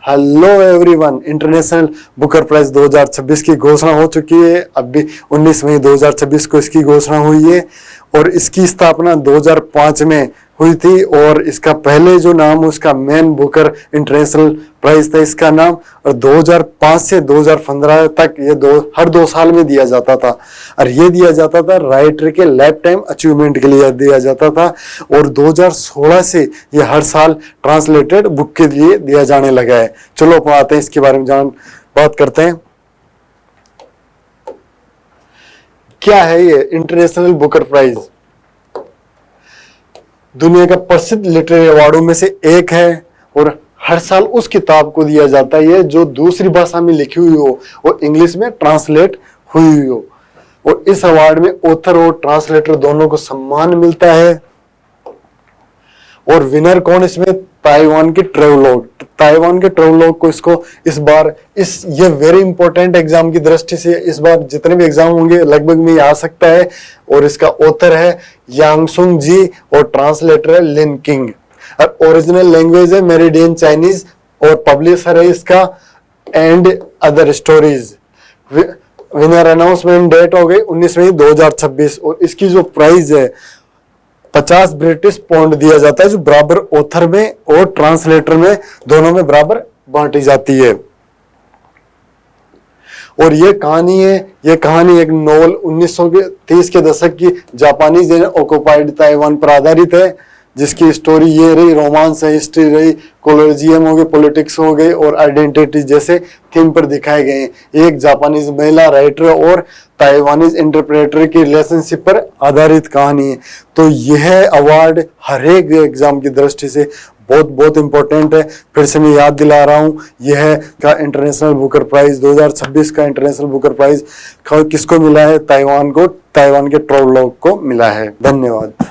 Hello everyone, International Booker Prize 2026 की घोषणा हो चुकी है। अभी 19 मई 2026 को इसकी घोषणा हुई है और इसकी स्थापना 2005 में हुई थी। और इसका पहले जो नाम उसका मैन बुकर इंटरनेशनल प्राइज था इसका नाम। और 2005 से 2015 तक ये हर 2 साल में दिया जाता था और ये दिया जाता था राइटर के लाइफ टाइम अचीवमेंट के लिए दिया जाता था। और 2016 से ये हर साल ट्रांसलेटेड बुक के लिए दिया जाने लगा है। चलो आते हैं इसके बारे में बात करते हैं। क्या है ये इंटरनेशनल बुकर प्राइज? दुनिया का प्रसिद्ध लिटरेरी अवार्डों में से एक है और हर साल उस किताब को दिया जाता है जो दूसरी भाषा में लिखी हुई हो और इंग्लिश में ट्रांसलेट हुई हो। और इस अवार्ड में ऑथर और ट्रांसलेटर दोनों को सम्मान मिलता है। और विनर कौन इसमें? ताइवान के ट्रेवलॉग को इसको इस बार ये वेरी इंपॉर्टेंट एग्जाम की दृष्टि से इस बार जितने भी एग्जाम होंगे लगभग में आ सकता है। और इसका ऑथर है यांगसुंग जी और ट्रांसलेटर है लिन किंग। और ओरिजिनल लैंग्वेज है मेरिडियन चाइनीज और पब्लिशर है इसका and other stories. Winner announcement date हो गई 19 मई 2026 और इसकी जो प्राइस है 50 ब्रिटिश पाउंड दिया जाता है जो बराबर ऑथर में और ट्रांसलेटर में दोनों में बराबर बांटी जाती है। और ये कहानी एक नॉवल 1930 के दशक की जापानीज ऑक्युपाइड ताइवान पर आधारित है, जिसकी स्टोरी ये रही, रोमांस है, हिस्ट्री रही, कोलोजियम हो गए, पॉलिटिक्स हो गए और आइडेंटिटी जैसे थीम पर दिखाए गए हैं। एक जापानीज महिला राइटर और ताइवानीज इंटरप्रेटर की रिलेशनशिप पर आधारित कहानी है। तो यह अवार्ड हर एक एग्जाम की दृष्टि से बहुत इंपॉर्टेंट है। फिर से मैं याद दिला रहा हूँ, यह का इंटरनेशनल बुकर प्राइज 2026 का इंटरनेशनल बुकर प्राइज किसको मिला है? ताइवान के ट्रेवलॉग को मिला है। धन्यवाद।